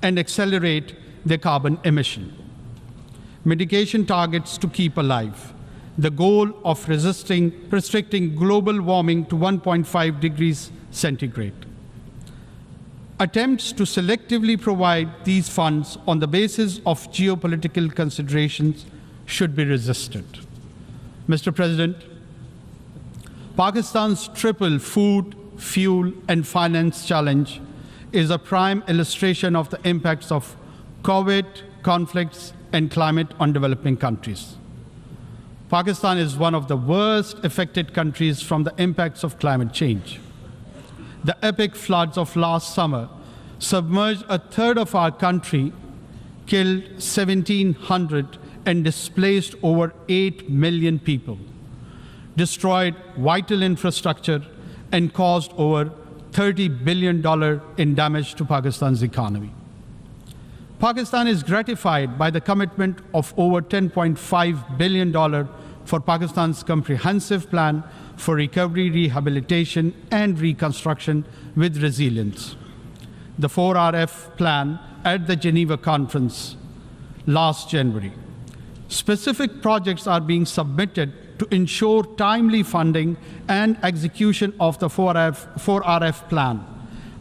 and accelerate their carbon emission. Mitigation targets to keep alive the goal of restricting global warming to 1.5 degrees centigrade. Attempts to selectively provide these funds on the basis of geopolitical considerations should be resisted. Mr. President, Pakistan's triple food, fuel, and finance challenge is a prime illustration of the impacts of COVID, conflicts, and climate on developing countries. Pakistan is one of the worst affected countries from the impacts of climate change. The epic floods of last summer submerged a third of our country, killed 1,700, and displaced over 8 million people, destroyed vital infrastructure, and caused over $30 billion in damage to Pakistan's economy. Pakistan is gratified by the commitment of over $10.5 billion for Pakistan's comprehensive plan for recovery, rehabilitation, and reconstruction with resilience. The 4RF plan at the Geneva conference last January. Specific projects are being submitted to ensure timely funding and execution of the 4RF plan.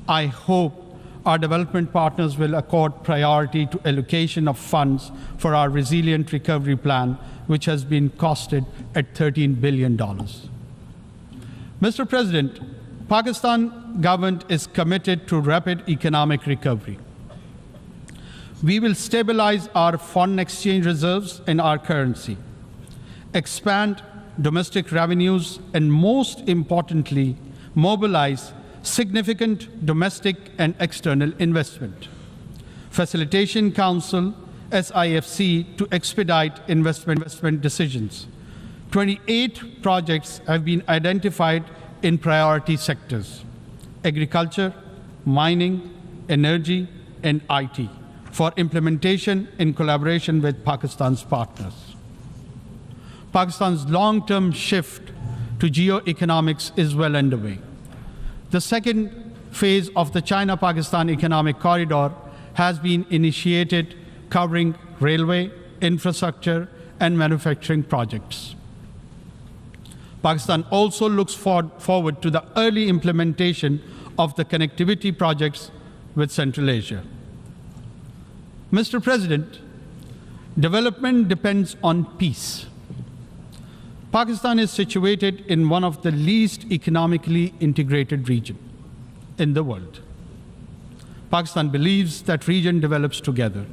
I hope our development partners will accord priority to allocation of funds for our resilient recovery plan, which has been costed at $13 billion. Mr. President, Pakistan government is committed to rapid economic recovery. We will stabilize our foreign exchange reserves and our currency, expand domestic revenues, and most importantly, mobilize significant domestic and external investment. Facilitation Council, SIFC, to expedite investment decisions. 28 projects have been identified in priority sectors: agriculture, mining, energy, and IT, for implementation in collaboration with Pakistan's partners. Pakistan's long-term shift to geoeconomics is well underway. The second phase of the China-Pakistan Economic Corridor has been initiated, covering railway, infrastructure, and manufacturing projects. Pakistan also looks forward to the early implementation of the connectivity projects with Central Asia. Mr. President, development depends on peace. Pakistan is situated in one of the least economically integrated regions in the world. Pakistan believes that region develops together.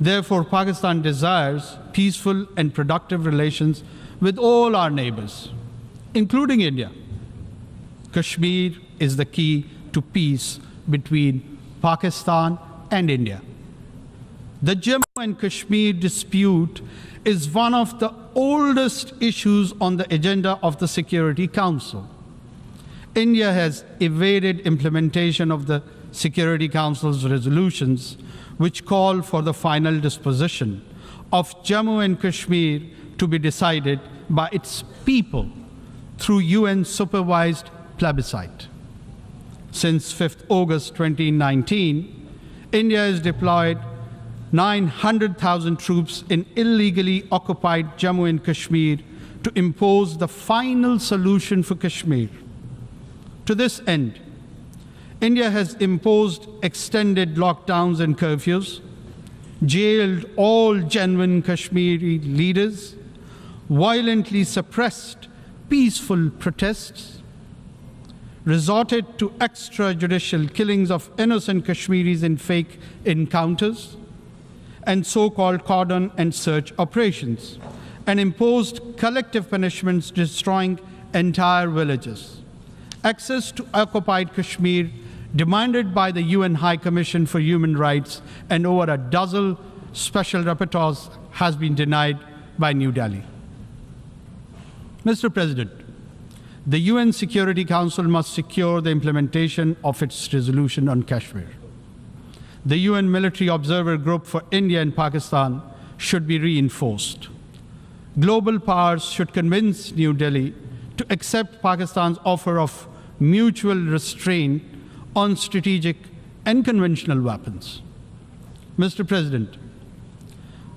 Therefore, Pakistan desires peaceful and productive relations with all our neighbors, including India. Kashmir is the key to peace between Pakistan and India. The Jammu and Kashmir dispute is one of the oldest issues on the agenda of the Security Council. India has evaded implementation of the Security Council's resolutions, which call for the final disposition of Jammu and Kashmir to be decided by its people through UN-supervised plebiscite. Since 5th August 2019, India has deployed 900,000 troops in illegally occupied Jammu and Kashmir to impose the final solution for Kashmir. To this end, India has imposed extended lockdowns and curfews, jailed all genuine Kashmiri leaders, violently suppressed peaceful protests, resorted to extrajudicial killings of innocent Kashmiris in fake encounters, and so-called cordon and search operations, and imposed collective punishments destroying entire villages. Access to occupied Kashmir, demanded by the UN High Commission for Human Rights and over a dozen special rapporteurs, has been denied by New Delhi. Mr. President, the UN Security Council must secure the implementation of its resolution on Kashmir. The UN Military Observer Group for India and Pakistan should be reinforced. Global powers should convince New Delhi to accept Pakistan's offer of mutual restraint on strategic and conventional weapons. Mr. President,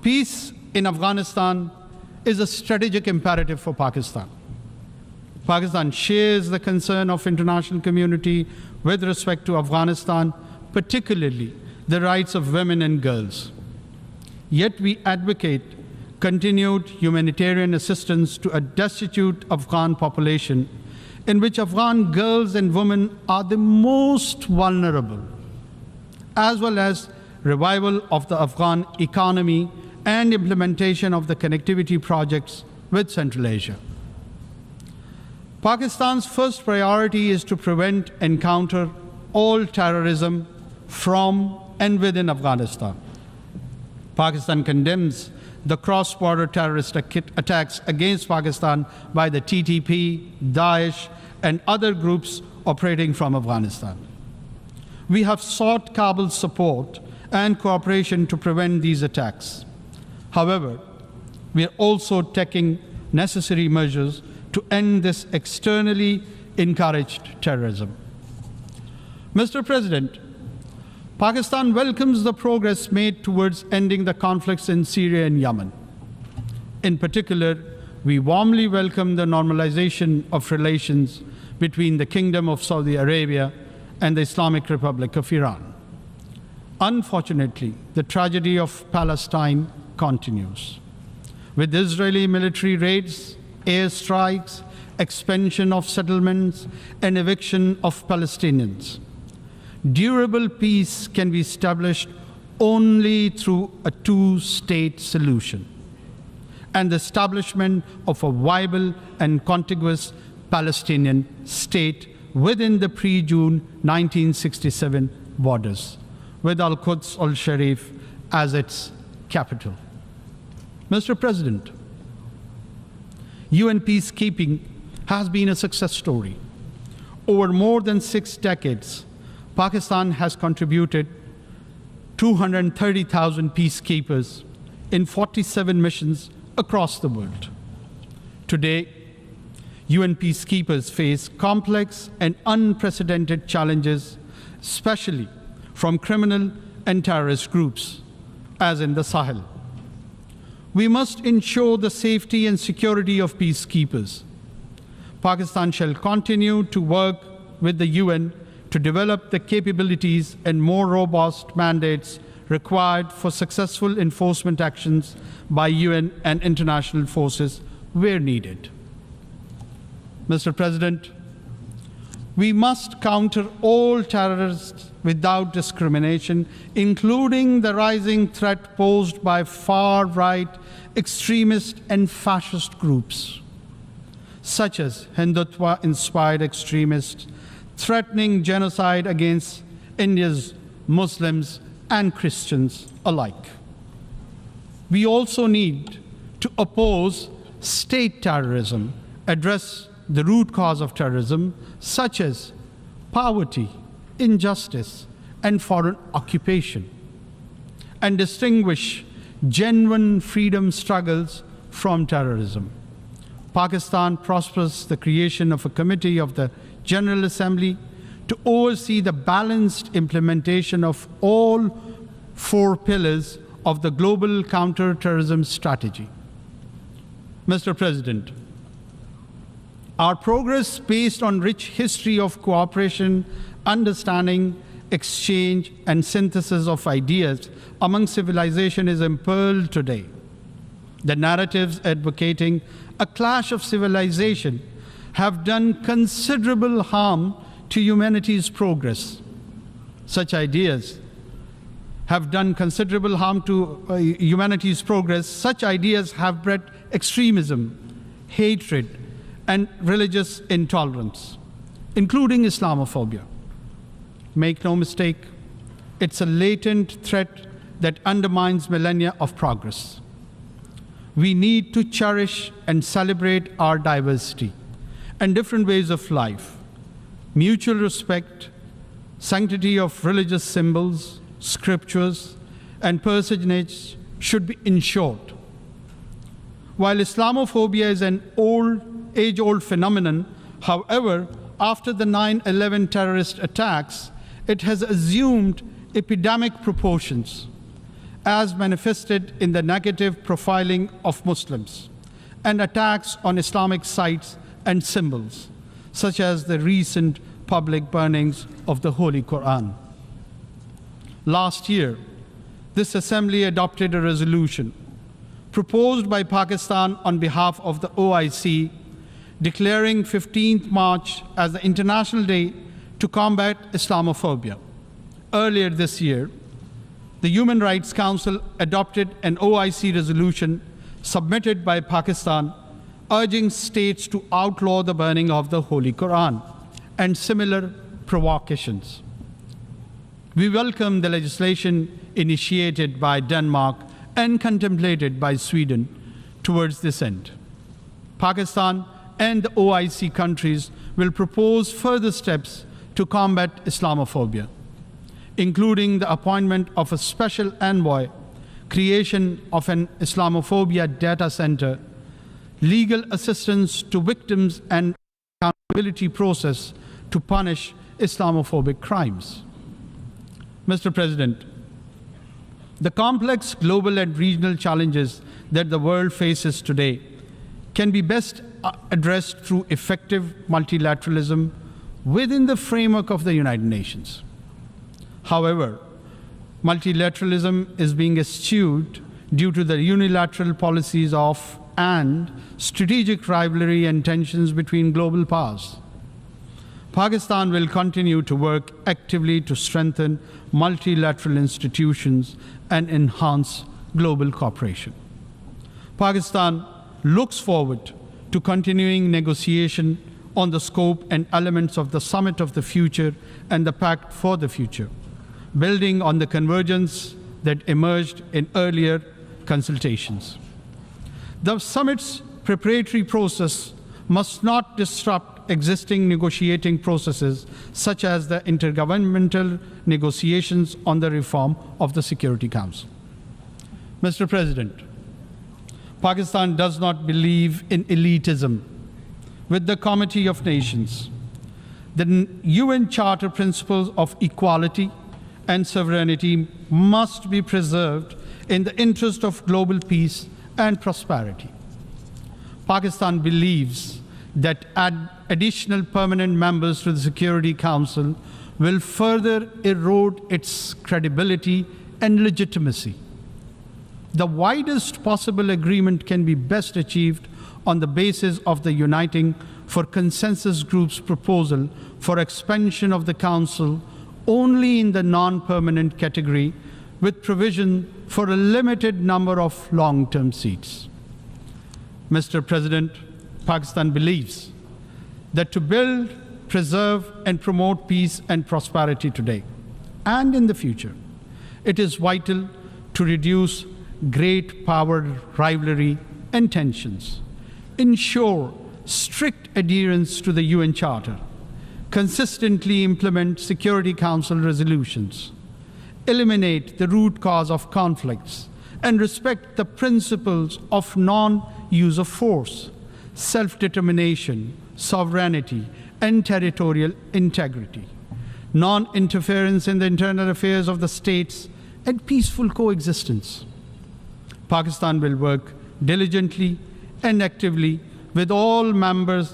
peace in Afghanistan is a strategic imperative for Pakistan. Pakistan shares the concern of international community with respect to Afghanistan, particularly the rights of women and girls. Yet we advocate continued humanitarian assistance to a destitute Afghan population in which Afghan girls and women are the most vulnerable, as well as revival of the Afghan economy and implementation of the connectivity projects with Central Asia. Pakistan's first priority is to prevent and counter all terrorism from and within Afghanistan. Pakistan condemns the cross-border terrorist attacks against Pakistan by the TTP, Daesh, and other groups operating from Afghanistan. We have sought Kabul's support and cooperation to prevent these attacks. However, we are also taking necessary measures to end this externally encouraged terrorism. Mr. President, Pakistan welcomes the progress made towards ending the conflicts in Syria and Yemen. In particular, we warmly welcome the normalization of relations between the Kingdom of Saudi Arabia and the Islamic Republic of Iran. Unfortunately, the tragedy of Palestine continues. With Israeli military raids, airstrikes, expansion of settlements, and eviction of Palestinians, durable peace can be established only through a two-state solution and the establishment of a viable and contiguous Palestinian state within the pre-June 1967 borders, with Al-Quds al-Sharif as its capital. Mr. President, UN peacekeeping has been a success story. Over more than 6 decades, Pakistan has contributed 230,000 peacekeepers in 47 missions across the world. Today, UN peacekeepers face complex and unprecedented challenges, especially from criminal and terrorist groups, as in the Sahel. We must ensure the safety and security of peacekeepers. Pakistan shall continue to work with the UN to develop the capabilities and more robust mandates required for successful enforcement actions by UN and international forces where needed. Mr. President, we must counter all terrorists without discrimination, including the rising threat posed by far-right extremist and fascist groups, such as Hindutva-inspired extremists threatening genocide against India's Muslims and Christians alike. We also need to oppose state terrorism, address the root cause of terrorism, such as poverty, injustice, and foreign occupation, and distinguish genuine freedom struggles from terrorism. Pakistan prospers the creation of a committee of the General Assembly to oversee the balanced implementation of all 4 pillars of the global counter-terrorism strategy. Mr. President, our progress based on rich history of cooperation, understanding, exchange, and synthesis of ideas among civilization is impearled today. The narratives advocating a clash of civilization have done considerable harm to humanity's progress. Such ideas have done considerable harm to humanity's progress. Such ideas have bred extremism, hatred, and religious intolerance, including Islamophobia. Make no mistake, it's a latent threat that undermines millennia of progress. We need to cherish and celebrate our diversity and different ways of life. Mutual respect, sanctity of religious symbols, scriptures, and personage should be ensured. While Islamophobia is an age-old phenomenon, however, after the 9/11 terrorist attacks, it has assumed epidemic proportions. as manifested in the negative profiling of Muslims and attacks on Islamic sites and symbols, such as the recent public burnings of the Holy Quran. Last year, this Assembly adopted a resolution proposed by Pakistan on behalf of the OIC, declaring 15th March as the International Day to Combat Islamophobia. Earlier this year, the Human Rights Council adopted an OIC resolution submitted by Pakistan urging states to outlaw the burning of the Holy Quran and similar provocations. We welcome the legislation initiated by Denmark and contemplated by Sweden towards this end. Pakistan and the OIC countries will propose further steps to combat Islamophobia, including the appointment of a special envoy, creation of an Islamophobia data center, legal assistance to victims, and accountability process to punish Islamophobic crimes. Mr. President, the complex global and regional challenges that the world faces today can be best addressed through effective multilateralism within the framework of the United Nations. However, multilateralism is being eschewed due to the unilateral policies of and strategic rivalry and tensions between global powers. Pakistan will continue to work actively to strengthen multilateral institutions and enhance global cooperation. Pakistan looks forward to continuing negotiation on the scope and elements of the Summit of the Future and the Pact for the Future, building on the convergence that emerged in earlier consultations. The summit's preparatory process must not disrupt existing negotiating processes, such as the intergovernmental negotiations on the reform of the Security Council. Mr. President, Pakistan does not believe in elitism with the Committee of Nations. The UN Charter principles of equality and sovereignty must be preserved in the interest of global peace and prosperity. Pakistan believes that additional permanent members to the Security Council will further erode its credibility and legitimacy. The widest possible agreement can be best achieved on the basis of the Uniting for Consensus Group's proposal for expansion of the Council only in the non-permanent category, with provision for a limited number of long-term seats. Mr. President, Pakistan believes that to build, preserve, and promote peace and prosperity today and in the future, it is vital to reduce great power rivalry and tensions, ensure strict adherence to the UN Charter, consistently implement Security Council resolutions, eliminate the root cause of conflicts, and respect the principles of non-use of force, self-determination, sovereignty, and territorial integrity, non-interference in the internal affairs of the states, and peaceful coexistence. Pakistan will work diligently and actively with all members